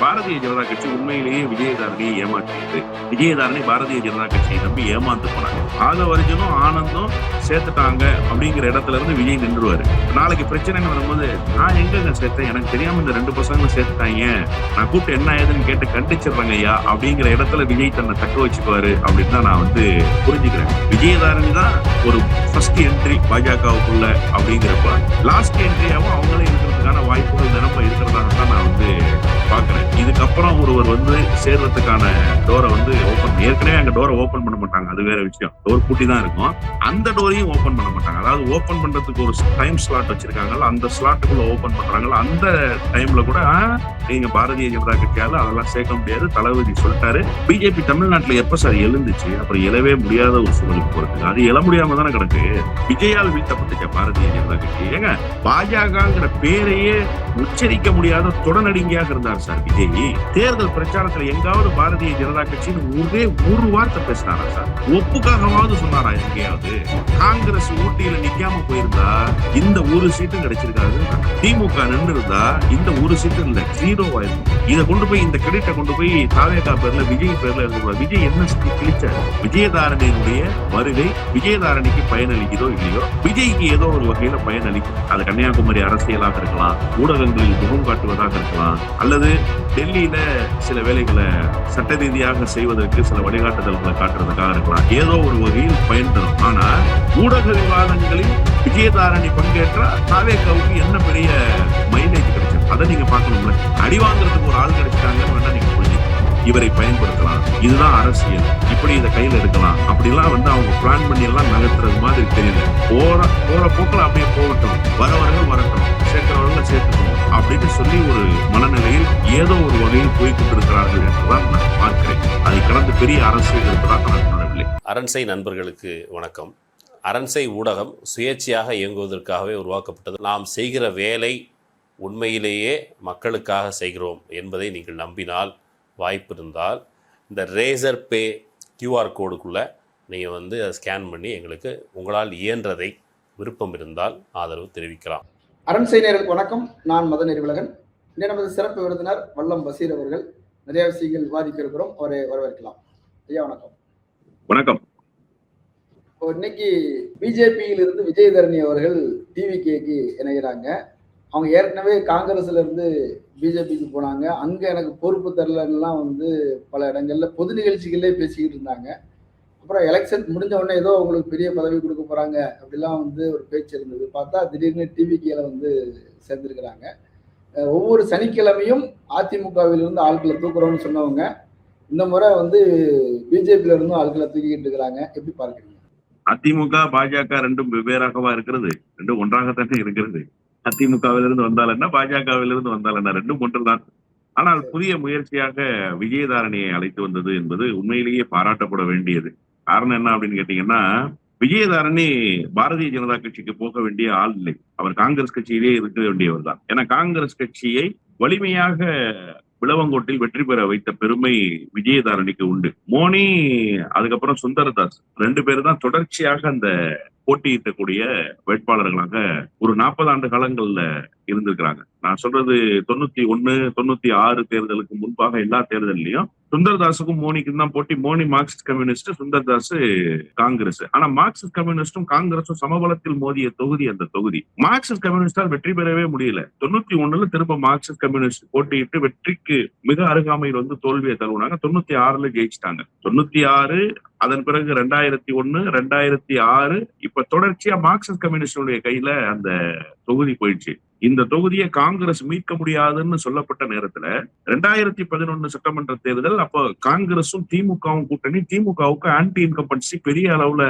பாரதிய ஜனதா கட்சி உண்மையிலேயே விஜயதாரணியை ஏமாற்றியது. விஜயதாரணி பாரதிய ஜனதா கட்சியை நம்பி ஏமாந்து போனாங்க. ஆதவர்ஜனும் ஆனந்தும் சேர்த்துட்டாங்க அப்படிங்கிற இடத்துல இருந்து விஜய் நின்றுவாரு. நாளைக்கு பிரச்சனைன்னு வரும்போது நான் எங்க சேர்த்தேன், எனக்கு தெரியாம இந்த 2 பசங்களும் சேர்த்துட்டாங்க, நான் கூப்பிட்டு என்ன ஏதுன்னு கேட்டு கண்டிச்சிடுறாங்க ஐயா அப்படிங்கிற இடத்துல விஜய் தன்னை தக்க வச்சுக்குவாரு அப்படின்னு தான் நான் புரிஞ்சுக்கிறேன். விஜயதாரணி தான் ஒரு ஃபர்ஸ்ட் என்ட்ரி பாஜகவுக்குள்ள அப்படிங்கிறப்ப லாஸ்ட் என்ட்ரியாவும் அவங்களே இருக்கிறதுக்கான வாய்ப்புகள் நிரம்ப இருக்கிறதாக தான் நான் பாக்குறேன். இதுக்கப்புறம் ஒருவர் சேர்றதுக்கான டோரை ஓபன், ஏற்கனவே அங்க டோரை ஓபன் பண்ண மாட்டாங்க, அது வேற விஷயம். டோர் பூட்டி தான் இருக்கும், அந்த டோரையும் ஓபன் பண்ண மாட்டாங்க. அதாவது ஓபன் பண்றதுக்கு ஒரு டைம் ஸ்லாட் வச்சிருக்காங்கல்ல, அந்த ஸ்லாட்டுக்குள்ள ஓபன் பண்றாங்கல்ல, அந்த டைம்ல கூட நீங்க பாரதிய ஜனதா கட்சியால அதெல்லாம் சேர்க்க முடியாது, தளபதி சொல்லிட்டாரு. பிஜேபி தமிழ்நாட்டுல எப்ப சார் எழுந்துச்சு? அப்புறம் எழவே முடியாத ஒரு சூழலுக்கு போறதுக்கு, அது எழ முடியாம தானே கிடக்கு. விஜயால் வீழ்த்தப்பட்டுச்ச பாரதிய ஜனதா கட்சி. ஏங்க பாஜகங்கிற பேரையே உச்சரிக்க முடியாத தொடநடுங்கியாக இருந்தார் சார் விஜய். தேர்தல் பிரச்சாரத்துல எங்காவது பாரதிய ஜனதா கட்சின்னு ஒரே ஒரு வார்த்தை பேசினாரா சார்? ஒப்புக்காகவாவது சொன்னாரா எங்கேயாவது? காங்கிரஸ் ஊட்டியில நிக்காம போயிருந்தா இந்த ஒரு சீட்டும் கிடைச்சிருக்காது. திமுக நின்று இருந்தா இந்த ஒரு சீட்டும் இல்ல, 0 ஆயிருக்கும். இதை கொண்டு போய், இந்த கிரெடிட்டை கொண்டு போய் தாவேகா பேர்ல, விஜய் பேர்ல எழுதுவார். விஜய் என்ன கிழிச்சாரு? விஜயதாரணியினுடைய வருகை விஜயதாரணிக்கு பயனளிக்குதோ இல்லையோ, விஜய்க்கு ஏதோ ஒரு வகையில பயனளிக்கும். அது கன்னியாகுமரி அரசியலாக இருக்கலாம், ஊடகங்களில் முகம் காட்டுவதாக இருக்கலாம், அல்லது டெல்லியில சில வேலைகளை சட்ட ரீதியாக செய்வதற்கு சில வழிகாட்டுதல்களை காட்டுறதுக்காக இருக்கலாம். ஏதோ ஒரு வகையில் பயன் தரும். ஆனா ஊடக விவாதங்களில் விஜயதாரணி பங்கேற்றா தாவேகாவுக்கு என்ன பெரிய மைலேஜ் கிடைச்சது? அதை நீங்க பார்க்கணும்ல. அடி வாங்குறதுக்கு ஒரு ஆள் கிடைச்சிட்டாங்கன்னு வேணா நீங்க புரிஞ்சுக்கலாம். இவரை பயன்படுத்தலாம், இதுதான் அரசியல், இப்படி இதை கையில எடுக்கலாம் அப்படிலாம் அவங்க பிளான் பண்ணி எல்லாம் நகர்த்துறது மாதிரி தெரியல. போற போக்கில் அப்படியே போகட்டும், வரவர்கள் வரட்டும், சேர்க்கிறவர்கள் சேர்த்துக்கணும் அப்படின்னு சொல்லி ஒரு மனநிலையில் ஏதோ ஒரு வகையில் போய் கொண்டிருக்கிறார்கள் என்றுதான் நான் பார்க்கிறேன். அதை கடந்து பெரிய அரசியல் இருப்பதாக நான் காணவில்லை. அரண்சை நண்பர்களுக்கு வணக்கம். அரண்சை ஊடகம் சுயேட்சையாக இயங்குவதற்காகவே உருவாக்கப்பட்டது. நாம் செய்கிற வேலை உண்மையிலேயே மக்களுக்காக செய்கிறோம் என்பதை நீங்கள் நம்பினால், வாய்ப்பு இருந்தால் இந்த ரேசர் பே QR கோடுக்குள்ளே நீங்கள் அதை ஸ்கேன் பண்ணி எங்களுக்கு உங்களால் இயன்றதை, விருப்பம் இருந்தால் ஆதரவு தெரிவிக்கலாம். அரண்சை நேயர்களுக்கு வணக்கம். நான் மதன் அறிவுலகன். இன்று நமது சிறப்பு விருந்தினர் வல்லம் பசீர் அவர்கள். நிறைய விஷயங்கள் விவாதிக்க இருக்கிறோம், அவரை வரவேற்கலாம். ஐயா வணக்கம். வணக்கம். இன்னைக்கு பிஜேபியில் இருந்து விஜயதரணி அவர்கள் டிவிகேக்கு இணைகிறாங்க. அவங்க ஏற்கனவே காங்கிரஸ்ல இருந்து பிஜேபிக்கு போனாங்க. அங்க எனக்கு பொறுப்பு தரலாம் பல இடங்கள்ல பொது நிகழ்ச்சிகளே பேசிக்கிட்டு இருந்தாங்க. அப்புறம் எலெக்ஷன் முடிஞ்ச உடனே ஏதோ அவங்களுக்கு பெரிய பதவி கொடுக்க போறாங்க அப்படிலாம் ஒரு பேச்சு இருந்தது. பார்த்தா திடீர்னு டிவிகேல சேர்ந்திருக்கிறாங்க. ஒவ்வொரு சனிக்கிழமையும் அதிமுகவில் இருந்து ஆட்களை தூக்குறோம்னு சொன்னவங்க இந்த முறை பிஜேபியில இருந்தும் ஆட்களை தூக்கிட்டு இருக்கிறாங்க. எப்படி பார்க்குறீங்க? அதிமுக பாஜக ரெண்டும் வெவ்வேறாகவா இருக்கிறது? ரெண்டும் ஒன்றாகத்தானே இருக்கிறது. அதிமுகவிலிருந்து வந்தால் என்ன, பாஜகவிலிருந்து வந்தால் என்ன, ரெண்டும் ஒன்றுதான். ஆனால் புதிய முயற்சியாக விஜயதாரணியை அழைத்து வந்தது என்பது உண்மையிலேயே பாராட்டப்பட வேண்டியது. காரணம் என்ன அப்படின்னு கேட்டீங்கன்னா, விஜயதாரணி பாரதிய ஜனதா கட்சிக்கு போக வேண்டிய ஆள் இல்லை. அவர் காங்கிரஸ் கட்சியிலே இருக்க வேண்டியவர் தான். ஏன்னா காங்கிரஸ் கட்சியை வலிமையாக விளவங்கோட்டில் வெற்றி பெற வைத்த பெருமை விஜயதாரணிக்கு உண்டு. மோனி, அதுக்கப்புறம் சுந்தரதாஸ், 2 பேரும் தான் தொடர்ச்சியாக அந்த போட்டியிடக்கூடிய வேட்பாளர்களாக ஒரு 40 ஆண்டு காலங்கள்ல இருந்திருக்கிறாங்க. நான் சொல்றது 91, 96 தேர்தலுக்கு முன்பாக எல்லா தேர்தலையும் சுந்தரதாஸுக்கும் மோனிக்கும் தான் போட்டி. Moni Marxist communist, Sundaradas Congress. ஆனா மார்க்சிஸ்ட் கம்யூனிஸ்டும் காங்கிரஸும் சமபலத்தில் மோதிய தொகுதி அந்த தொகுதி. மார்க்சிஸ்ட் கம்யூனிஸ்டால் வெற்றி பெறவே முடியல. 91 திரும்ப மார்க்சிஸ்ட் கம்யூனிஸ்ட் போட்டியிட்டு வெற்றிக்கு மிக அருகாமையில் தோல்வியை தருவாங்க. 96 ஜெயிச்சிட்டாங்க. 96, அதன் பிறகு 2001, 2006, இப்ப தொடர்ச்சியா மார்க்சிஸ்ட் கம்யூனிஸ்டுடைய கையில அந்த தொகுதி போயிடுச்சு. இந்த தொகுதியை காங்கிரஸ் மீட்க முடியாதுன்னு சொல்லப்பட்ட நேரத்துல 2011 சட்டமன்ற தேர்தல், அப்போ காங்கிரஸும் திமுகவும் கூட்டணி. திமுகவுக்கு ஆன்டி இன்கம்பன்சி பெரிய அளவுல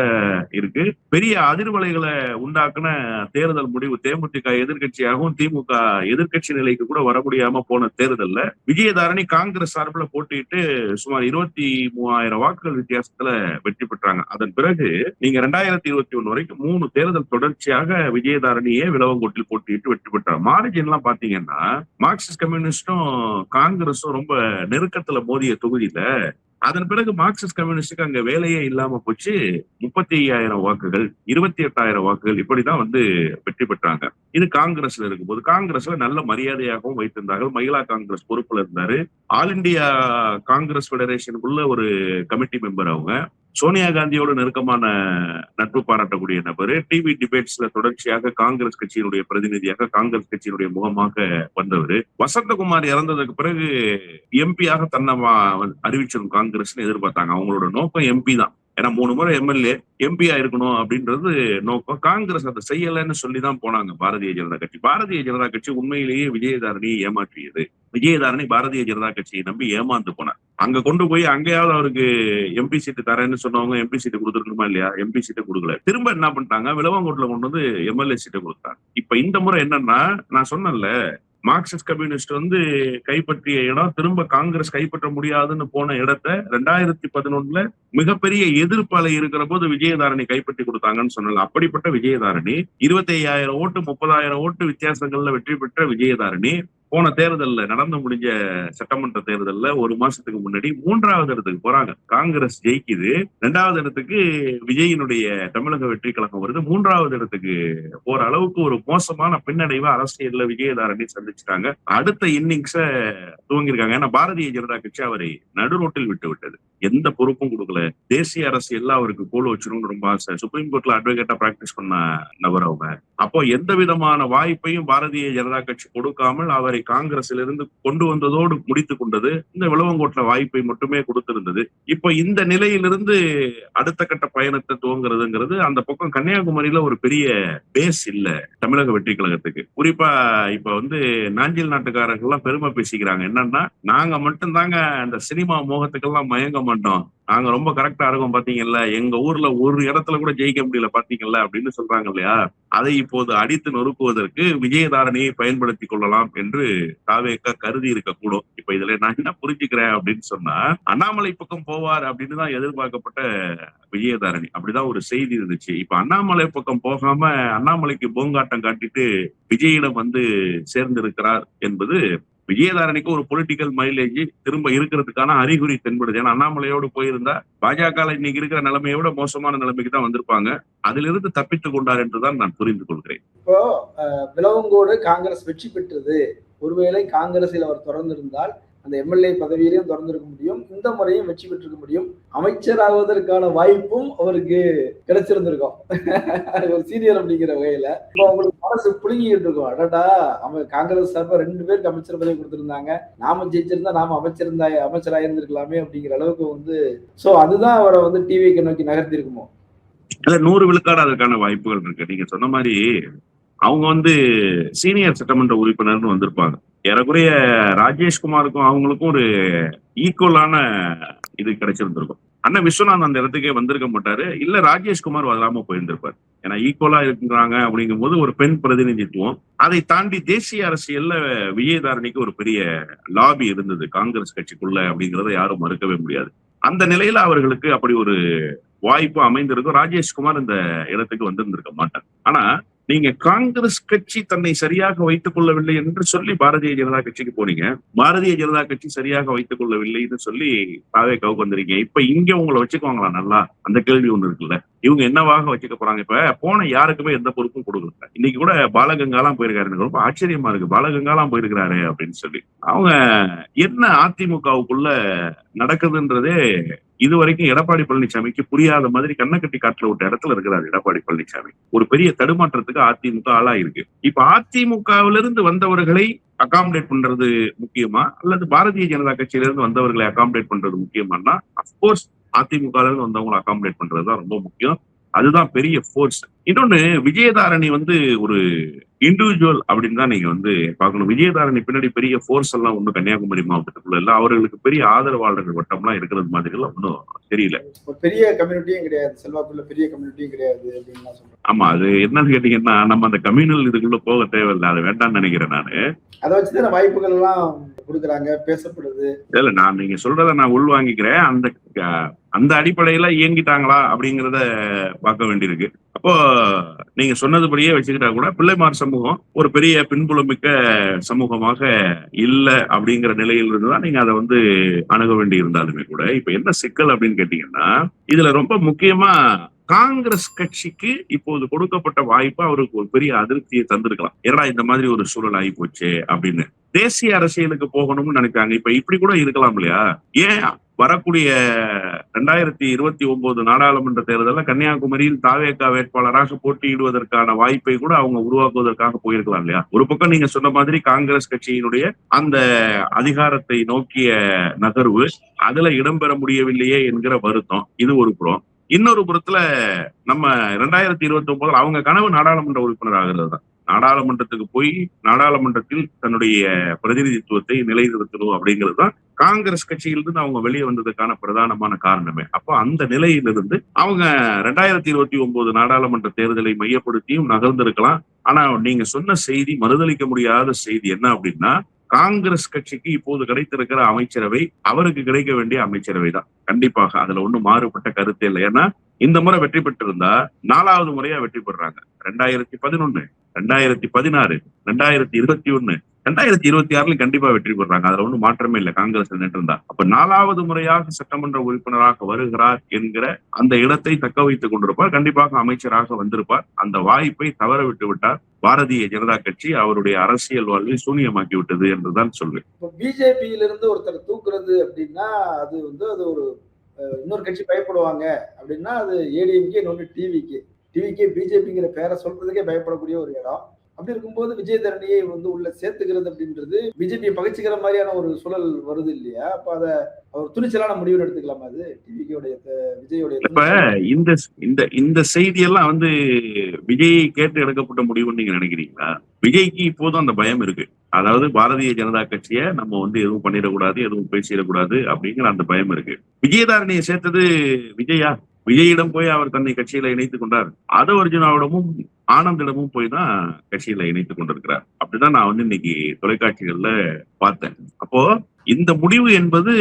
இருக்கு. பெரிய அதிர்வலைகளை உண்டாக்குன தேர்தல் முடிவு. தேமுதிக எதிர்கட்சியாகவும் திமுக எதிர்கட்சி நிலைக்கு கூட வர முடியாம போன தேர்தல்ல விஜயதாரணி காங்கிரஸ் சார்பில் போட்டியிட்டு சுமார் 23,000 வாக்குகள் வித்தியாசத்துல வெற்றி பெற்றாங்க. அதன் பிறகு நீங்க 2021 வரைக்கும் 3 தேர்தல் தொடர்ச்சியாக விஜயதாரணியே விளவங்கோட்டில் போட்டியிட்டு வெற்றி பெற்றாங்க. மார்ஜின் எல்லாம் பாத்தீங்கன்னா மார்க்சிஸ்ட் கம்யூனிஸ்டும் காங்கிரஸும் ரொம்ப நெருக்கத்துல மோதிய தொகுதியில அதன் பிறகு மார்க்சிஸ்ட் கம்யூனிஸ்டுக்கு அங்க வேலையே இல்லாம போச்சு. 35,000 வாக்குகள், 28,000 வாக்குகள் இப்படிதான் வெற்றி பெற்றாங்க. இது காங்கிரஸ்ல இருக்கும்போது காங்கிரஸ்ல நல்ல மரியாதையாகவும் வைத்திருந்தார்கள். மகிழா காங்கிரஸ் பொறுப்புல இருந்தாரு. ஆல் இண்டியா காங்கிரஸ் பெடரேஷனுக்குள்ள ஒரு கமிட்டி மெம்பர் அவங்க. சோனியா காந்தியோட நெருக்கமான நட்பு பாராட்டக்கூடிய நபர். டிவி டிபேட்ஸ்ல தொடர்ச்சியாக காங்கிரஸ் கட்சியினுடைய பிரதிநிதியாக, காங்கிரஸ் கட்சியினுடைய முகமாக வந்தவர். வசந்தகுமார் இறந்ததுக்கு பிறகு எம்பியாக தன்னை அறிவிச்சிடும் காங்கிரஸ்னு எதிர்பார்த்தாங்க. அவங்களோட நோக்கம் எம்பி தான். ஏன்னா 3 முறை எம்எல்ஏ எம்பியா இருக்கணும் அப்படின்றது நோக்கம். காங்கிரஸ் அதை செய்யலைன்னு சொல்லிதான் போனாங்க பாரதிய ஜனதா கட்சி. பாரதிய ஜனதா கட்சி உண்மையிலேயே விஜயதாரணியை ஏமாற்றியது. விஜயதாரணி பாரதிய ஜனதா கட்சியை நம்பி ஏமாந்து போனார். அங்க கொண்டு போய் அங்கேயாவது அவருக்கு எம்பி சீட்டு தரேன்னு சொன்னவங்க எம்பி சீட்டு கொடுத்துருக்கணுமா இல்லையா? எம்பி சீட்டை கொடுக்கல. திரும்ப என்ன பண்ணிட்டாங்க, விளவங்கோட்டில் கொண்டு வந்து எம்எல்ஏ சீட்டை கொடுத்தாங்க. இப்ப இந்த முறை என்னன்னா, நான் சொன்னேன்ல, மார்க்சிஸ்ட் கம்யூனிஸ்ட் கைப்பற்றிய இடம் திரும்ப காங்கிரஸ் கைப்பற்ற முடியாதுன்னு போன இடத்த 2011 மிகப்பெரிய எதிர்ப்பாலை இருக்கிற போது விஜயதாரணி கைப்பற்றி கொடுத்தாங்கன்னு சொன்னாங்க. அப்படிப்பட்ட விஜயதாரணி 25,000 ஓட்டு 30,000 ஓட்டு வித்தியாசங்கள்ல வெற்றி பெற்ற விஜயதாரணி போன தேர்தல்ல நடந்து முடிஞ்ச சட்டமன்ற தேர்தல்ல 1 மாசத்துக்கு முன்னாடி 3வது இடத்துக்கு போறாங்க. காங்கிரஸ் ஜெயிக்குது. 2வது இடத்துக்கு விஜயினுடைய தமிழக வெற்றி கழகம் வருது. 3வது இடத்துக்கு போற அளவுக்கு ஒரு மோசமான பின்னடைவை அரசியல்ல விஜயதாரணி சந்திச்சுட்டாங்க. அடுத்த இன்னிங்ஸ துவங்கிருக்காங்க. ஏன்னா பாரதிய ஜனதா கட்சி அவரை நடுரோட்டில் விட்டு விட்டது. எந்த பொறுப்பும் கொடுக்கல. தேசிய அரசியல்ல அவருக்கு கோல் வச்சிரும்னு ரொம்ப ஆசை. சுப்ரீம் கோர்ட்ல அட்வொகேட்டா பிராக்டிஸ் பண்ண நபர் அவங்க. அப்போ எந்த விதமான வாய்ப்பையும் பாரதிய ஜனதா கட்சி கொடுக்காமல் அவரை காங்கிரஸ்ல இருந்து கொண்டு வந்ததோடு முடித்துக் கொண்டது. இந்த விளவங்கோட்ல வாய்ப்பை மட்டுமே கொடுத்திருந்தது. இப்ப இந்த நிலையிலிருந்து அடுத்த கட்ட பயணத்தை துவங்குறதுங்கிறது அந்த பக்கம் கன்னியாகுமரியில ஒரு பெரிய பேஸ் இல்ல தமிழக வெற்றி கழகத்துக்கு. குறிப்பா இப்ப நாஞ்சில் நாட்டுக்காரர்கள் எல்லாம் பெருமை பேசிக்கிறாங்க. என்னன்னா, நாங்க மட்டும் தாங்க அந்த சினிமா மோகத்துக்கெல்லாம் மயங்க மாட்டோம், நாங்க ரொம்ப கரெக்டா இருக்கோம் பாத்தீங்கல்ல, எங்க ஊர்ல ஒரு இடத்துல கூட ஜெயிக்க முடியல பாத்தீங்கல்ல அப்படின்னு சொல்றாங்க இல்லையா? அதை இப்போது அடித்து நொறுக்குவதற்கு விஜயதாரணியை பயன்படுத்திக் கொள்ளலாம் என்று தாவேகா கருதி இருக்கக்கூடும். இப்ப இதுல நான் என்ன புரிஞ்சுக்கிறேன் அப்படின்னு சொன்னா, அண்ணாமலை பக்கம் போவார் அப்படின்னு தான் எதிர்பார்க்கப்பட்ட விஜயதாரணி. அப்படிதான் ஒரு செய்தி இருந்துச்சு. இப்ப அண்ணாமலை பக்கம் போகாம அண்ணாமலைக்கு போங்காட்டம் காட்டிட்டு விஜயிடம் சேர்ந்திருக்கிறார் என்பது விஜயதாரணிக்கு ஒரு பொலிட்டிக்கல் மைலேஜ் திரும்ப இருக்கிறதுக்கான அறிகுறி தென்படுது. ஏன்னா அண்ணாமலையோடு போயிருந்தா பாஜக இன்னைக்கு இருக்கிற நிலைமையோட மோசமான நிலைமைக்கு தான் வந்திருப்பாங்க. அதிலிருந்து தப்பித்துக் கொண்டார் என்றுதான் நான் புரிந்து கொள்கிறேன். இப்போ விளவங்கோடு காங்கிரஸ் வெற்றி பெற்றது. ஒருவேளை காங்கிரஸில் அவர் தொடர்ந்திருந்தால் அந்த எம்எல்ஏ பதவியிலையும் தொடர்ந்திருக்க முடியும், இந்த முறையும் வெற்றி பெற்றிருக்க முடியும், அமைச்சராவதற்கான வாய்ப்பும் அவருக்கு கிடைச்சிருந்திருக்கும் ஒரு சீனியர் அப்படிங்கிற வகையில. இப்போ அவங்களுக்கு மனசு புடுங்கிட்டு இருக்கும், அடடா அவங்க காங்கிரஸ் சார்பா 2 பேருக்கு அமைச்சர் பதவி கொடுத்திருந்தாங்க, நாம ஜெயிச்சிருந்தா நாம அமைச்சராக இருந்திருக்கலாமே அப்படிங்கிற அளவுக்கு சோ அதுதான் அவரை டிவிக்கு நோக்கி நகர்த்தி இருக்குமோ? 100 விழுக்காடு அதற்கான வாய்ப்புகள் இருக்கு. நீங்க சொன்ன மாதிரி அவங்க சீனியர் சட்டமன்ற உறுப்பினர்னு வந்திருப்பாங்க. ஏறக்குறைய ராஜேஷ்குமாருக்கும் அவங்களுக்கும் ஒரு ஈக்குவலான இது கிடைச்சிருந்திருக்கும். அண்ணன் விஸ்வநாத் அந்த இடத்துக்கே வந்திருக்க மாட்டாரு, இல்ல ராஜேஷ்குமார் வராம போயிருந்திருப்பாரு. ஏன்னா ஈக்குவலா இருக்கிறாங்க அப்படிங்கும் போது ஒரு பெண் பிரதிநிதித்துவம். அதை தாண்டி தேசிய அரசியல்ல விஜயதாரணிக்கு ஒரு பெரிய லாபி இருந்தது காங்கிரஸ் கட்சிக்குள்ள அப்படிங்கறத யாரும் மறுக்கவே முடியாது. அந்த நிலையில அவர்களுக்கு அப்படி ஒரு வாய்ப்பு அமைந்திருக்கும். ராஜேஷ்குமார் இந்த இடத்துக்கு வந்திருந்திருக்க மாட்டார். ஆனா நீங்க காங்கிரஸ் கட்சி தன்னை சரியாக வைத்துக் கொள்ளவில்லை என்று சொல்லி பாரதிய ஜனதா கட்சிக்கு போனீங்க. பாரதிய ஜனதா கட்சி சரியாக வைத்துக் கொள்ளவில்லைன்னு சொல்லி தாவேகாவுக்கு வந்திருக்கீங்க. இப்ப இங்க உங்களை வச்சுக்குவாங்களா நல்லா? அந்த கேள்வி ஒண்ணு இருக்குல்ல. இவங்க என்னவாக வச்சுக்க போறாங்க? இப்ப போன யாருக்குமே எந்த பொறுப்பும் கொடுக்கல. இன்னைக்கு கூட பாலகங்காலாம் போயிருக்காரு. எனக்கு ரொம்ப ஆச்சரியமா இருக்கு, பாலகங்காலாம் போயிருக்கிறாரு அப்படின்னு சொல்லி. அவங்க என்ன அதிமுகவுக்குள்ள நடக்குதுன்றதே இதுவரைக்கும் எடப்பாடி பழனிசாமிக்கு புரியாத மாதிரி கண்ணை கட்டி காட்டுல விட்ட இடத்துல இருக்கிறாரு எடப்பாடி பழனிசாமி. ஒரு பெரிய தடுமாற்றத்துக்கு அதிமுக ஆளாயிருக்கு. இப்ப அதிமுகவிலிருந்து வந்தவர்களை அகாமடேட் பண்றது முக்கியமா அல்லது பாரதிய ஜனதா கட்சியிலிருந்து வந்தவர்களை அகாமடேட் பண்றது முக்கியமானா, அப்கோர்ஸ் அதிமுக இருந்து வந்தவங்களை அகாமடேட் பண்றதுதான் ரொம்ப முக்கியம். அதுதான் பெரிய ஃபோர்ஸ். இன்னொன்னு, விஜயதாரணி ஒரு இண்டிவிஜுவல் அப்படின்னு தான் நீங்க பார்க்கணும். விஜயதாரணி பின்னாடி பெரிய ஃபோர்ஸ் எல்லாம் ஒன்றும் கன்னியாகுமரி மாவட்டத்துக்குள்ள இல்ல. அவர்களுக்கு பெரிய ஆதரவாளர்கள் வட்டம்லாம் இருக்கிறது மாதிரி எல்லாம் ஒன்றும் தெரியல. பெரிய கம்யூனிட்டியும் கிடையாது, செல்வாக்குள்ள பெரிய கம்யூனிட்டியும் கிடையாது அப்படின்னு சொல்றேன். ஆமா, அது என்னன்னு கேட்டீங்கன்னா, நம்ம அந்த கம்யூனல் இதுக்குள்ள போக தேவையில்லை, அது வேண்டாம்னு நினைக்கிறேன் நானு. அதை வச்சுதான் வாய்ப்புகள் எல்லாம் கொடுக்குறாங்க, பேசப்படுது. இல்ல, நான் நீங்க சொல்றத நான் உள்வாங்கிக்கிறேன். அந்த அடிப்படையில இயங்கிட்டாங்களா அப்படிங்கிறத பார்க்க வேண்டியிருக்கு. அப்போ நீங்க சொன்னதுபடியே வச்சுக்கிட்டா கூட பிள்ளைமார் சமூகம் ஒரு பெரிய பின்புலமிக்க சமூகமாக இல்ல அப்படிங்கிற நிலையில் இருந்துதான் நீங்க அதை வந்து அணுக வேண்டி இருந்தாலுமே கூட இப்ப என்ன சிக்கல் அப்படின்னு கேட்டீங்கன்னா, இதுல ரொம்ப முக்கியமா காங்கிரஸ் கட்சிக்கு இப்போது கொடுக்கப்பட்ட வாய்ப்பு அவருக்கு ஒரு பெரிய அதிருப்தியை தந்திருக்கலாம். ஏன்னா இந்த மாதிரி ஒரு சூழல் ஆகி போச்சு அப்படின்னு தேசிய அரசியலுக்கு போகணும்னு நினைச்சாங்க. இப்ப இப்படி கூட இருக்கலாம் இல்லையா? ஏன் வரக்கூடிய 2029 நாடாளுமன்ற தேர்தலில் கன்னியாகுமரியில் தாவேகா வேட்பாளராக போட்டியிடுவதற்கான வாய்ப்பை கூட அவங்க உருவாக்குவதற்காக போயிருக்கலாம் இல்லையா? ஒரு பக்கம் நீங்க சொன்ன மாதிரி காங்கிரஸ் கட்சியினுடைய அந்த அதிகாரத்தை நோக்கிய நகர்வு அதுல இடம்பெற முடியவில்லையே என்கிற வருத்தம் இது ஒரு புறம். இன்னொரு புறத்துல நம்ம 2029 அவங்க கனவு நாடாளுமன்ற உறுப்பினர் ஆகிறது தான். நாடாளுமன்றத்துக்கு போய் நாடாளுமன்றத்தில் தன்னுடைய பிரதிநிதித்துவத்தை நிலைநிறுத்தணும் அப்படிங்கிறது தான் காங்கிரஸ் கட்சியிலிருந்து அவங்க வெளியே வந்ததுக்கான பிரதானமான காரணமே. அப்போ அந்த நிலையிலிருந்து அவங்க 2029 நாடாளுமன்ற தேர்தலை மையப்படுத்தியும் நகர்ந்திருக்கலாம். ஆனா நீங்க சொன்ன செய்தி மறுதளிக்க முடியாத செய்தி என்ன அப்படின்னா, காங்கிரஸ் கட்சிக்கு இப்போது கிடைத்திருக்கிற அமைச்சரவை அவருக்கு கிடைக்க வேண்டிய அமைச்சரவை தான். கண்டிப்பாக அதுல ஒண்ணும் மாறுபட்ட கருத்தே இல்லை. ஏன்னா இந்த முறை வெற்றி பெற்றிருந்தா 4வது முறையா வெற்றி பெறாங்க. 2011, 2016, 2021, 2026 கண்டிப்பா வெற்றி பெறாங்க. அதுல ஒண்ணும் மாற்றமே இல்லை காங்கிரஸ் நின்றிருந்தா. அப்ப 4வது முறையாக சட்டமன்ற உறுப்பினராக வருகிறார் என்கிற அந்த இடத்தை தக்க வைத்துக் கொண்டிருப்பார். கண்டிப்பாக அமைச்சராக வந்திருப்பார். அந்த வாய்ப்பை தவற விட்டு விட்டார் பாரதிய ஜனதா கட்சி. அவருடைய அரசியல் வாழ்வை சூனியமாக்கி விட்டது என்றுதான் சொல்வேன். இப்போ பிஜேபியிலிருந்து ஒருத்தர் தூக்குறது அப்படின்னா அது வந்து அது ஒரு இன்னொரு கட்சி பயப்படுவாங்க அப்படின்னா அது ஏடிஎம்கே, இன்னொன்று டிவிகே பிஜேபிங்கிற பேரை சொல்றதுக்கே பயப்படக்கூடிய ஒரு இடம். அப்படி இருக்கும்போது விஜயதரணியை வந்து உள்ள சேர்த்துக்கிறது அப்படின்றது பிஜேபியை பகைச்சுக்கிற மாதிரியான ஒரு சூழல் வருது இல்லையா? அப்ப அத அவர் துணிச்சலான முடிவு எடுத்துக்கலாமா? அது டிவிகேடைய விஜயோடைய இப்ப இந்த செய்தியெல்லாம் வந்து விஜயை கேட்டு எடுக்கப்பட்ட முடிவுன்னு நீங்க நினைக்கிறீங்களா? விஜய்க்கு இப்போதும் அந்த பயம் இருக்கு. அதாவது பாரதிய ஜனதா கட்சியை நம்ம வந்து எதுவும் பண்ணிடக்கூடாது, எதுவும் பேசிடக்கூடாது அப்படிங்கிற அந்த பயம் இருக்கு. விஜயதாரணியை சேர்த்தது விஜயா? விஜயிடம் போய் அவர் தன்னை கட்சியில இணைத்துக் கொண்டார். ஆதவ அர்ஜுனாவிடமும் ஆனந்திடமும் போய் தான் கட்சியில இணைத்துக் கொண்டிருக்கிறார். அப்படிதான் நான் வந்து இன்னைக்கு தொலைக்காட்சிகள்ல பார்த்தேன். அப்போ இந்த முடிவு என்பது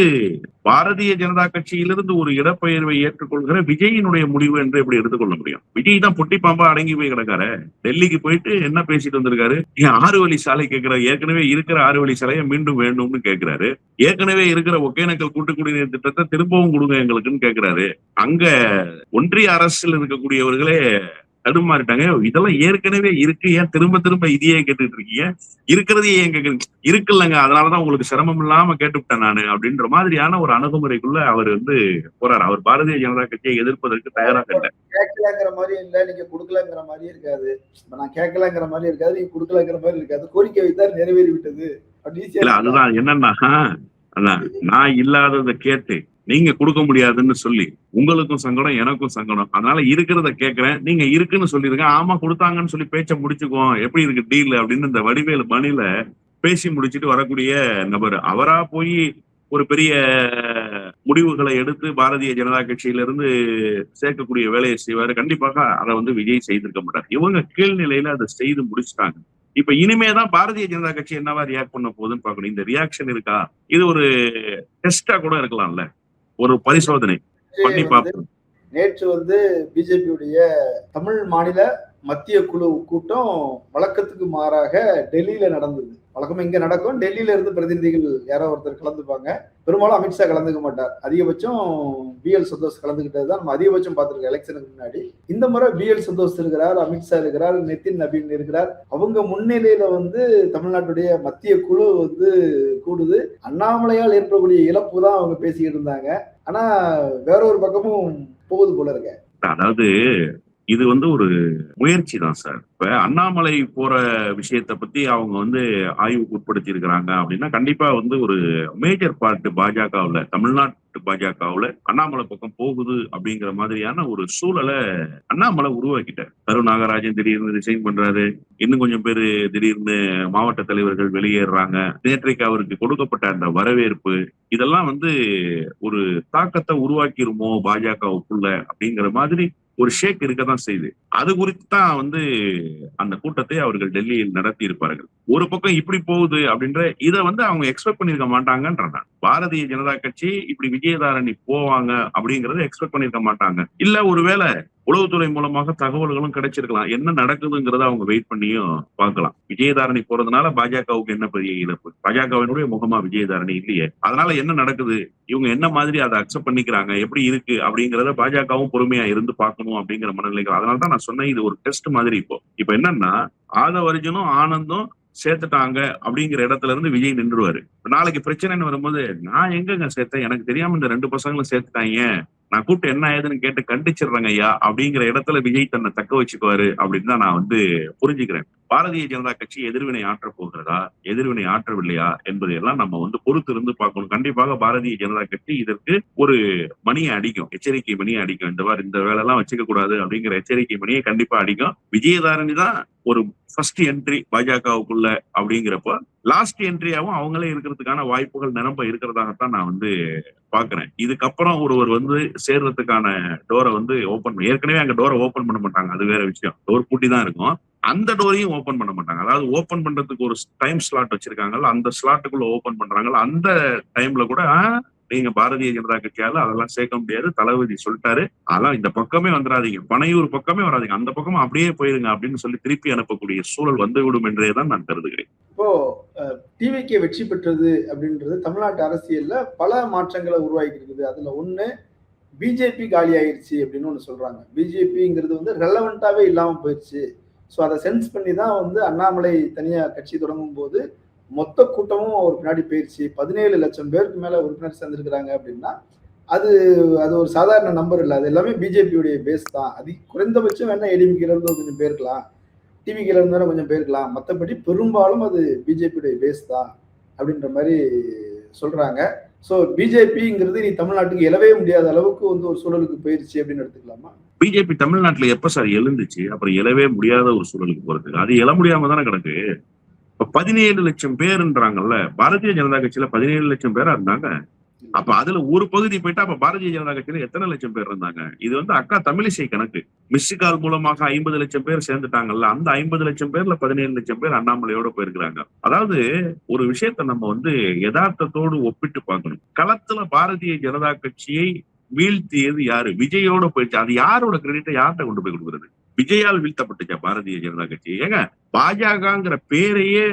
பாரதிய ஜனதா கட்சியிலிருந்து ஒரு இடப்பெயர்வை ஏற்றுக்கொள்கிற விஜயினுடைய முடிவு என்று எப்படி எடுத்துக்கொள்ள முடியும்? விஜய் தான் பொட்டி பாம்பா அடங்கி போய் கிடக்காரு. டெல்லிக்கு போயிட்டு என்ன பேசிட்டு வந்திருக்காரு? 6 வழி சாலை கேட்கிறாரு. ஏற்கனவே இருக்கிற 6 வழி சாலையை மீண்டும் வேண்டும்னு கேட்கிறாரு. ஏற்கனவே இருக்கிற ஒகேனக்கல் கூட்டு குடிநீர் திட்டத்தை திரும்பவும் கொடுங்க எங்களுக்குன்னு கேட்கிறாரு. அங்க ஒன்றிய அரசில் இருக்கக்கூடியவர்களே தடுமாறிட்டாங்க. இதெல்லாம் ஏற்கனவே இருக்கு, ஏன் திரும்ப திரும்ப இதையே கேட்டுட்டு இருக்கீங்க? இருக்கிறதையே ஏன் கேட்குறீங்க? இருக்குல்லங்க, அதனாலதான் உங்களுக்கு சிரமம் இல்லாம கேட்டுவிட்டேன் நானு அப்படின்ற மாதிரியான ஒரு அணுகுமுறைக்குள்ள அவர் வந்து போறாரு. அவர் பாரதிய ஜனதா கட்சியை எதிர்ப்பதற்கு தயாராக இல்லை. கேட்கலங்கிற மாதிரி இல்ல, நீங்க கொடுக்கலங்கிற மாதிரி இருக்காது. நான் கேட்கலங்கிற மாதிரி இருக்காது, நீங்க கொடுக்கலங்கிற மாதிரி இருக்காது. கோரிக்கை வைத்தார், நிறைவேறி விட்டது. இல்ல அதுதான் என்னன்னா, நான் இல்லாததை கேட்டு நீங்க கொடுக்க முடியாதுன்னு சொல்லி உங்களுக்கும் சங்கடம் எனக்கும் சங்கடம். அதனால இருக்கிறத கேட்கிறேன், நீங்க இருக்குன்னு சொல்லிருங்க. ஆமா கொடுத்தாங்கன்னு சொல்லி பேச்ச முடிச்சுக்குவோம், எப்படி இருக்கு டீல் அப்படின்னு இந்த வடிவேலு மணில பேசி முடிச்சுட்டு வரக்கூடிய நபர் அவரா போய் ஒரு பெரிய முடிவுகளை எடுத்து பாரதிய ஜனதா கட்சியிலிருந்து சேர்க்கக்கூடிய வேலையை செய்வாரு. கண்டிப்பாக அதை வந்து விஜய் செய்திருக்க மாட்டார். இவங்க கீழ்நிலையில அதை செய்து முடிச்சுட்டாங்க. இப்ப இனிமேதான் பாரதிய ஜனதா கட்சி என்னவா ரியாக்ட் பண்ண போகுதுன்னு பாக்கணும். இந்த ரியாக்ஷன் இருக்கா, இது ஒரு டெஸ்டா கூட இருக்கலாம்ல, ஒரு பரிசோதனை பண்ணி பார்ப்போம். நேற்று வந்து பிஜேபியுடைய தமிழ் மாநில மத்திய குழு கூட்டம் வழக்கத்துக்கு மாறாக டெல்லியில நடந்தது. வழக்கம் இங்க நடக்கும், டெல்லியில இருந்து பிரதிநிதிகள் யாரோ ஒருத்தர் கலந்துப்பாங்க. பெரும்பாலும் அமித்ஷா கலந்துக்க மாட்டார். அதிகபட்சம் BL சந்தோஷ் கலந்துகிட்டது தான் நம்ம அதிகபட்சம் பார்த்திருக்கோம் எலெக்ஷனுக்கு முன்னாடி. இந்த முறை BL சந்தோஷ் இருக்கிறார், அமித்ஷா இருக்கிறார், நிதின் நபீன் இருக்கிறார். அவங்க முன்னிலையில வந்து தமிழ்நாட்டுடைய மத்திய குழு வந்து கூடுது. அண்ணாமலையால் ஏற்படக்கூடிய இழப்பு தான் அவங்க பேசிக்கிட்டு இருந்தாங்க. ஆனா வேற ஒரு பக்கமும் போகுது போல இருக்க. அதாவது இது வந்து ஒரு முயற்சி தான் சார். இப்ப அண்ணாமலை போற விஷயத்த பத்தி அவங்க வந்து ஆய்வுக்கு உட்படுத்தி இருக்கிறாங்க அப்படின்னா கண்டிப்பா வந்து ஒரு மேஜர் பார்ட் பாஜகவுல, தமிழ்நாட்டு பாஜகவுல அண்ணாமலை பக்கம் போகுது அப்படிங்கிற மாதிரியான ஒரு சூழலை அண்ணாமலை உருவாக்கிட்டார். கருநாகராஜன் திடீர்னு ரிசைன் பண்றாரு, இன்னும் கொஞ்சம் பேரு திடீர்னு மாவட்ட தலைவர்கள் வெளியேறாங்க. நேற்றைக்கு அவருக்கு கொடுக்கப்பட்ட அந்த வரவேற்பு இதெல்லாம் வந்து ஒரு தாக்கத்தை உருவாக்கிருமோ பாஜகவுக்குள்ள அப்படிங்கிற மாதிரி ஒரு ஷேக் இருக்கதான் செய்யுது. அது குறித்து தான் வந்து அந்த கூட்டத்தை அவர்கள் டெல்லியில் நடத்தி இருப்பார்கள். ஒரு பக்கம் இப்படி போகுது அப்படின்ற இதை வந்து அவங்க எக்ஸ்பெக்ட் பண்ணிருக்க மாட்டாங்கன்றாங்க. பாரதிய ஜனதா கட்சி இப்படி விஜயதாரணி போவாங்க அப்படிங்கறத எக்ஸ்பெக்ட் பண்ணிருக்க மாட்டாங்க. இல்ல ஒருவேளை உளவுத்துறை மூலமாக தகவல்களும் கிடைச்சிருக்கலாம். என்ன நடக்குதுங்கிறத அவங்க வெயிட் பண்ணியும் பார்க்கலாம். விஜயதாரணி போறதுனால பாஜகவுக்கு என்ன பெரிய இழப்பு? பாஜகவினுடைய முகமா விஜயதாரணி இல்லையே. அதனால என்ன நடக்குது, இவங்க என்ன மாதிரி அதை அக்செப்ட் பண்ணிக்கிறாங்க, எப்படி இருக்கு அப்படிங்கறத பாஜகவும் பொறுமையா இருந்து பார்க்கணும் அப்படிங்கிற மனநிலைகள். அதனாலதான் நான் சொன்னேன், இது ஒரு டெஸ்ட் மாதிரி. இப்போ என்னன்னா, ஆதவர்ஜனும் ஆனந்தும் சேர்த்துட்டாங்க அப்படிங்கிற இடத்துல இருந்து விஜய் நின்றுவாரு. நாளைக்கு பிரச்சனைன்னு வரும்போது, நான் எங்கங்க சேர்த்தேன், எனக்கு தெரியாம இந்த 2 பசங்களும் சேர்த்துட்டாங்க, நான் கூப்பிட்டு என்ன ஏதுன்னு கேட்டு கண்டிச்சிடுறேங்க ஐயா அப்படிங்கிற இடத்துல விஜய் தன்னை தக்க வச்சுக்குவாரு அப்படின்னு தான் நான் புரிஞ்சுக்கிறேன். பாரதிய ஜனதா கட்சி எதிர்வினை ஆற்ற போகிறதா, எதிர்வினை ஆற்றவில்லையா என்பதையெல்லாம் நம்ம பொறுத்து இருந்து பார்க்கணும். கண்டிப்பாக பாரதிய ஜனதா கட்சி இதற்கு ஒரு மணியை அடிக்கும், எச்சரிக்கை மணியை அடிக்கும். இந்த வேலை எல்லாம் வச்சுக்க கூடாது அப்படிங்கிற எச்சரிக்கை மணியை கண்டிப்பா அடிக்கும். விஜயதாரணி தான் ஒரு ஃபர்ஸ்ட் என்ட்ரி பாஜகவுக்குள்ள அப்படிங்கிறப்ப லாஸ்ட் என்ட்ரியாவும் அவங்களே இருக்கிறதுக்கான வாய்ப்புகள் நிரம்ப இருக்கிறதாகத்தான் நான் பாக்குறேன். இதுக்கப்புறம் ஒருவர் சேர்றதுக்கான டோரை ஓபன் பண்ணி, ஏற்கனவே அங்க டோரை ஓபன் பண்ண மாட்டாங்க, அது வேற விஷயம். டோர் பூட்டி தான் இருக்கும். அந்த டோரையும் ஓபன் பண்ண மாட்டாங்க. அதாவது ஓபன் பண்றதுக்கு ஒரு டைம் ஸ்லாட் வச்சிருக்காங்கல்ல, அந்த ஸ்லாட்டுக்குள்ள ஓபன் பண்றாங்கல்ல, அந்த டைம்ல கூட நீங்க பாரதிய ஜனதா கட்சியால அதெல்லாம் சேர்க்க முடியாது, தளபதி சொல்லிட்டாரு, அதெல்லாம் இந்த பக்கமே வந்துடாதீங்க, பனையூர் பக்கமே வராதீங்க, அந்த பக்கமும் அப்படியே போயிருங்க அப்படின்னு சொல்லி திருப்பி அனுப்பக்கூடிய சூழல் வந்துவிடும் என்றேதான் நான் கருதுகிறேன். இப்போ டிவிகே வெற்றி பெற்றது அப்படின்றது தமிழ்நாட்டு அரசியல்ல பல மாற்றங்களை உருவாக்கி இருக்குது. அதுல ஒண்ணு, பிஜேபி காலி ஆயிடுச்சு அப்படின்னு ஒண்ணு சொல்றாங்க. பிஜேபிங்கிறது ரெலவெண்டாவே இல்லாம போயிடுச்சு. ஸோ அதை சென்ஸ் பண்ணி தான் அண்ணாமலை தனியா கட்சி தொடங்கும் போது மொத்த கூட்டமும் அவர் பின்னாடி போயிடுச்சு. 17 லட்சம் பேருக்கு மேல உறுப்பினர் சேர்ந்திருக்கிறாங்க அப்படின்னா அது ஒரு சாதாரண நம்பர் இல்லை. அது எல்லாமே பிஜேபியுடைய பேஸ் தான். குறைந்தபட்சம் வேணா ஏடிஎம்கேல இருந்து கொஞ்சம் பேருக்கலாம், டிவிகேல இருந்து வேணா கொஞ்சம் பேருக்கலாம், மற்றபடி பெரும்பாலும் அது பிஜேபியுடைய பேஸ் தான் அப்படின்ற மாதிரி சொல்றாங்க. ஸோ பிஜேபிங்கிறது நீ தமிழ்நாட்டுக்கு எழவே முடியாத அளவுக்கு ஒரு சூழலுக்கு போயிருச்சு அப்படின்னு எடுத்துக்கலாமா? பிஜேபி தமிழ்நாட்டுல எப்ப சார் எழுந்துச்சு? அப்புறம் எழவே முடியாத ஒரு சூழலுக்கு போறதுக்கு அது எழ முடியாம தானே கிடக்கு. இப்ப 17 லட்சம் பேருன்றாங்கல்ல, பாரதிய ஜனதா கட்சியில 17 லட்சம் பேரா இருந்தாங்க. அப்ப அதுல ஒரு பகுதி போயிட்டா அப்ப பாரதிய ஜனதா கட்சியில எத்தனை லட்சம் பேர் இருந்தாங்க? இது அக்கா தமிழிசை கணக்கு. மிஸ்கால் மூலமாக 50 லட்சம் பேர் சேர்ந்துட்டாங்கல்ல, அந்த 50 லட்சம் பேர்ல 17 லட்சம் பேர் அண்ணாமலையோட போயிருக்கிறாங்க. அதாவது ஒரு விஷயத்த நம்ம யதார்த்தத்தோடு ஒப்பிட்டு பார்க்கணும். களத்துல பாரதிய ஜனதா கட்சியை வீழ்த்தியது யாரு? விஜயோட போயிடுச்சு. அது யாரோட கிரெடிட்டை யார்கிட்ட கொண்டு போய் கொடுக்குறது? விஜயால் வீழ்த்தப்பட்டுச்சா பாரதிய ஜனதா கட்சி? ஏங்க, பாஜகங்கிற பேரையே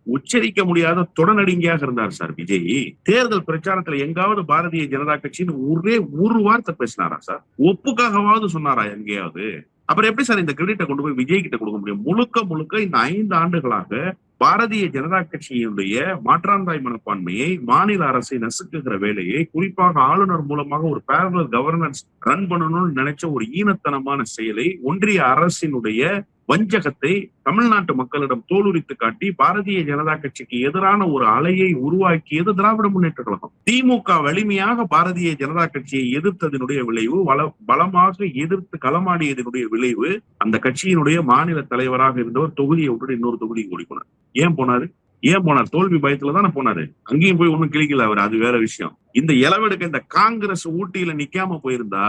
உச்சரிக்க முடியாத தொடநடுங்கியாக இருந்தார் சார் விஜய். தேர்தல் பிரச்சாரத்துல எங்காவது பாரதிய ஜனதா கட்சின்னு ஒரே ஒரு வார்த்தை பேசினாரா சார்? ஒப்புக்காகவாவது சொன்னாரா எங்கேயாவது? அப்புறம் எப்படி சார் இந்த கிரெடிட்டை கொண்டு போய் விஜய் கிட்ட கொடுக்க முடியும்? முழுக்க இந்த 5 ஆண்டுகளாக பாரதிய ஜனதா கட்சியினுடைய மாற்றாந்தாய் மனப்பான்மையை, மாநில அரசை நசுக்குகிற வேலையை, குறிப்பாக ஆளுநர் மூலமாக ஒரு பேரலல் கவர்னன்ஸ் ரன் பண்ணணும்னு நினைச்ச ஒரு ஈனத்தனமான செயலை, ஒன்றிய அரசினுடைய வஞ்சகத்தை தமிழ்நாட்டு மக்களிடம் தோலுரித்து காட்டி பாரதிய ஜனதா கட்சிக்கு எதிரான ஒரு அலையை உருவாக்கியது திராவிட முன்னேற்ற கழகம். திமுக வலிமையாக பாரதிய ஜனதா கட்சியை எதிர்த்ததனுடைய விளைவு, பலமாக எதிர்த்து களமாடியதனுடைய விளைவு, அந்த கட்சியினுடைய மாநில தலைவராக இருந்தவர் தொகுதியை விட்டு இன்னொரு தொகுதிக்கு ஓடி போனார். ஏன் போனாரு? தோல்வி பயத்துல தானே போனாரு. அங்கேயும் போய் ஒண்ணும் கிளிக்கல அவர், அது வேற விஷயம். இந்த இளவெடுக்க இந்த காங்கிரஸ் ஊட்டியில நிக்காம போயிருந்தா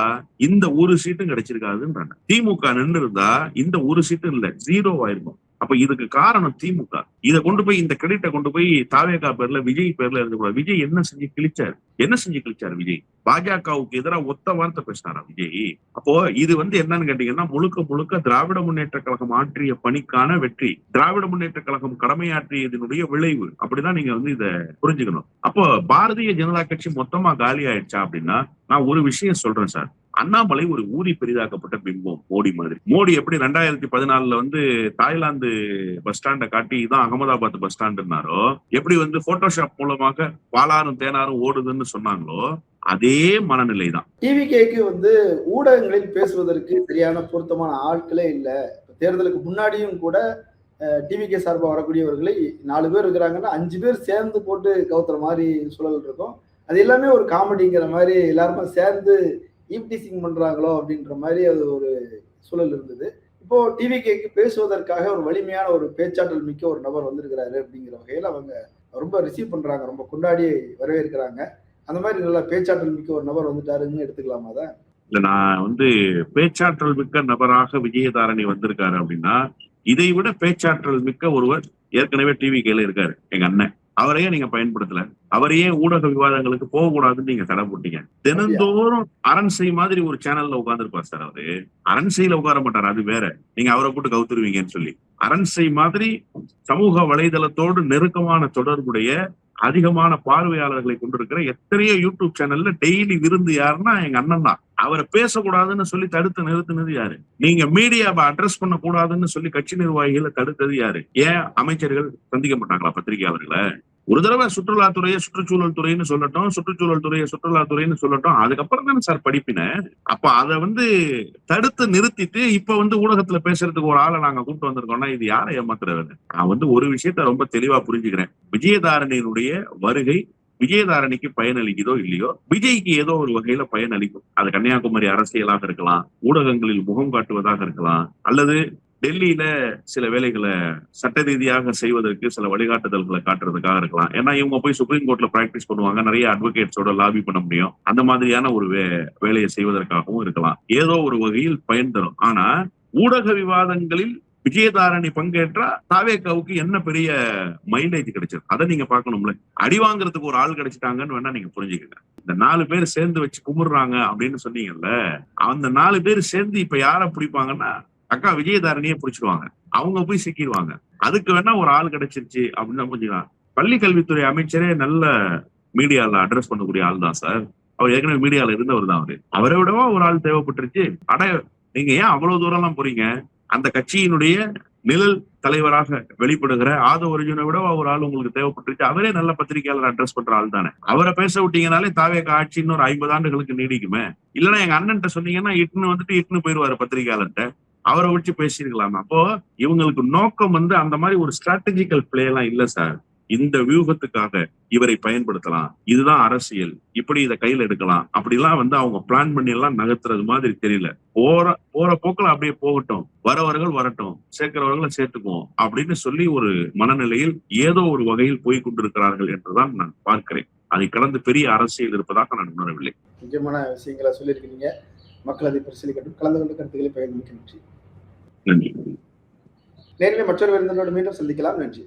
இந்த ஒரு சீட்டும் கிடைச்சிருக்காதுன்றாங்க. திமுக நின்று இருந்தா இந்த ஒரு சீட்டும் இல்ல, 0 ஆயிருக்கும். அப்ப இதுக்கு காரணம் திமுக. இதை கொண்டு போய் இந்த கிரெடிட்டை கொண்டு போய் தாவேகா பேர்ல, விஜய் பேர்ல இருக்கக்கூடாது. விஜய் என்ன செஞ்சு கிழிச்சாரு விஜய்? பாஜகவுக்கு எதிராக ஒத்த வார்த்தை பேசினாரா விஜய்? அப்போ இது என்னன்னு கேட்டீங்கன்னா, முழுக்க திராவிட முன்னேற்ற கழகம் ஆற்றிய பணிக்கான வெற்றி, திராவிட முன்னேற்ற கழகம் கடமையாற்றியதனுடைய விளைவு. அப்படிதான் நீங்க இதை புரிஞ்சுக்கணும். அப்போ பாரதிய ஜனதா கட்சி மொத்தமா காலி ஆயிடுச்சா அப்படின்னா, நான் ஒரு விஷயம் சொல்றேன் சார். அண்ணாமலை ஒரு ஊதி பெரிதாக்கப்பட்ட பிம்பம் மோடி மாதிரி. மோடி எப்படி 2014 தாய்லாந்து பஸ் ஸ்டாண்டை காட்டி இதான் அகமதாபாத் பஸ் ஸ்டாண்டுனாரோ, எப்படி போட்டோஷாப் மூலமாக பாலாறும் தேனாரும் ஓடுதுன்னு சொன்னாங்களோ, அதே மனநிலை தான். டிவிகேக்கு ஊடகங்களில் பேசுவதற்கு சரியான பொருத்தமான ஆட்களே இல்ல. தேர்தலுக்கு முன்னாடியும் கூட டிவிகே சார்பாக வரக்கூடியவர்களை 4 பேர் இருக்கிறாங்கன்னா 5 பேர் சேர்ந்து போட்டு கவுத்துற மாதிரி சூழல் இருக்கும். அது எல்லாமே ஒரு காமெடிங்கிற மாதிரி எல்லாருமே சேர்ந்து ஈவ்டீசிங் பண்றாங்களோ அப்படின்ற மாதிரி அது ஒரு சூழல் இருந்தது. இப்போ டிவிகேக்கு பேசுவதற்காக ஒரு வலிமையான ஒரு பேச்சாற்றல் மிக்க ஒரு நபர் வந்திருக்கிறாரு அப்படிங்கிற வகையில் அவங்க ரொம்ப ரிசீவ் பண்றாங்க, ரொம்ப கொண்டாடி வரவேற்கிறாங்க. அந்த மாதிரி நல்லா பேச்சாற்றல் மிக்க ஒரு நபர் வந்துட்டாருன்னு எடுத்துக்கலாமா? தான் இல்ல, நான் பேச்சாற்றல் மிக்க நபராக விஜயதாரணி வந்திருக்காரு அப்படின்னா, இதை விட பேச்சாற்றல் மிக்க ஒருவர் ஏற்கனவே டிவிகேல இருக்காரு, எங்க அண்ணன். அவரையே நீங்க பயன்படுத்தல, அவரையே ஊடக விவாதங்களுக்கு போகக்கூடாதுன்னு நீங்க தடை போட்டீங்க. தினந்தோறும் அரண்சை மாதிரி ஒரு சேனல்ல உட்கார்ந்துருப்பார் சார் அவரு. அரண்சையில உட்கார மாட்டார், அது வேற. நீங்க அவரை போட்டு கவுத்துருவீங்கன்னு சொல்லி. அரண்சை மாதிரி சமூக வலைதளத்தோடு நெருக்கமான தொடர்புடைய அதிகமான பார்வையாளர்களை கொண்டிருக்கிற எத்தனையோ யூடியூப் சேனல்ல டெய்லி விருந்து யாருன்னா எங்க அண்ணன் தான். அவரை பேசக்கூடாதுன்னு சொல்லி தடுத்து நிறுத்தினது யாரு? நீங்க மீடியாவை அட்ரஸ் பண்ண கூடாதுன்னு சொல்லி கட்சி நிர்வாகிகளை தடுத்தது யாரு? ஏன் அமைச்சர்கள் சந்திக்க மாட்டாங்களா பத்திரிகையாளர்களை? ஒரு தடவை சுற்றுலாத்துறையை சுற்றுச்சூழல் துறைன்னு சொல்லட்டும், சுற்றுச்சூழல் துறையை சுற்றுலாத்துறைன்னு சொல்லட்டும், அதுக்கப்புறம் தானே சார் படிப்பின. அப்ப அதை தடுத்து நிறுத்திட்டு இப்ப ஊடகத்துல பேசுறதுக்கு ஒரு ஆளை நாங்க கூப்பிட்டு வந்திருக்கோம்னா இது யாரை ஏமாத்துறது? நான் ஒரு விஷயத்த ரொம்ப தெளிவா புரிஞ்சுக்கிறேன். விஜயதாரணியினுடைய வருகை விஜயதாரணிக்கு பயனளிக்குதோ இல்லையோ, விஜய்க்கு ஏதோ ஒரு வகையில பயனளிக்கும். அது கன்னியாகுமரி அரசியலாக இருக்கலாம், ஊடகங்களில் முகம் காட்டுவதாக இருக்கலாம், அல்லது டெல்லியில சில வேலைகளை சட்ட ரீதியாக செய்வதற்கு சில வழிகாட்டுதல்களை காட்டுறதுக்காக இருக்கலாம். ஏன்னா இவங்க போய் சுப்ரீம் கோர்ட்ல பிராக்டிஸ் பண்ணுவாங்க, நிறைய அட்வொகேட்ஸோட லாபி பண்ண முடியும். அந்த மாதிரியான ஒரு வேலையை செய்வதற்காகவும் இருக்கலாம். ஏதோ ஒரு வகையில் பயன் தரும். ஆனா ஊடக விவாதங்களில் விஜயதாரணி பங்கேற்றா தாவேக்காவுக்கு என்ன பெரிய மைலேஜ் கிடைச்சது? அதை நீங்க பாக்கணும்ல. அடி வாங்குறதுக்கு ஒரு ஆள் கிடைச்சிட்டாங்கன்னு வேணா நீங்க புரிஞ்சுக்கங்க. இந்த 4 பேர் சேர்ந்து வச்சு கும்பிடுறாங்க அப்படின்னு சொன்னீங்கல்ல, அந்த 4 பேர் சேர்ந்து இப்ப யார பிடிப்பாங்கன்னா அக்கா விஜயதாரணியே பிடிச்சிருவாங்க. அவங்க போய் சிக்கிடுவாங்க. அதுக்கு வேணா ஒரு ஆள் கிடைச்சிருச்சு அப்படின்னு புரிஞ்சுக்கலாம். பள்ளி கல்வித்துறை அமைச்சரே நல்ல மீடியால அட்ரஸ் பண்ணக்கூடிய ஆள் தான் சார். அவர் ஏற்கனவே மீடியால இருந்தவர் தான். அவரை விடவா ஒரு ஆள் தேவைப்பட்டுருச்சு? நீங்க ஏன் அவ்வளவு தூரம் எல்லாம் போறீங்க? அந்த கட்சியினுடைய நிழல் தலைவராக வெளிப்படுகிற ஆதவ அர்ஜுனை விட ஒரு ஆள் உங்களுக்கு தேவைப்பட்டுருச்சு. அவரே நல்ல பத்திரிகையாளர் அட்ரஸ் பண்ற ஆள் தானே. அவரை பேச விட்டீங்கனாலே தாவேக ஆட்சி இன்னொரு 50 ஆண்டுகளுக்கு நீடிக்குமே. இல்லைன்னா எங்க அண்ணன்ட்ட சொன்னீங்கன்னா இட்டுன்னு போயிருவாரு பத்திரிகையாளர்கிட்ட. அவரை வச்சு பேசிருக்கலாம். அப்போ இவங்களுக்கு நோக்கம் அந்த மாதிரி ஒரு ஸ்ட்ராட்டஜிக்கல் பிளே எல்லாம் இல்ல சார். இந்த வியூகத்துக்காக இவரை பயன்படுத்தலாம், இதுதான் அரசியல், இப்படி இதை கையில எடுக்கலாம், அப்படிலாம் அவங்க பிளான் பண்ணி எல்லாம் நகர்த்துறது மாதிரி தெரியல. போற போக்குல அப்படியே போகட்டும், வரவர்கள் வரட்டும், சேர்க்கிறவர்களை சேர்த்துக்குவோம் அப்படின்னு சொல்லி ஒரு மனநிலையில் ஏதோ ஒரு வகையில் போய் கொண்டிருக்கிறார்கள் என்றுதான் நான் பார்க்கிறேன். அதை கடந்து பெரிய அரசியல் இருப்பதாக நான் உணரவில்லை. முக்கியமான விஷயங்களை சொல்லியிருக்கீங்க. மக்கள் அதை பரிசீலிக்கட்டும். கலந்து கொண்டு கருத்துக்களை பகிர்ந்து நன்றி. நன்றி. நேரில் மற்றொரு விருந்தினரோடு மீண்டும் சந்திக்கலாம். நன்றி.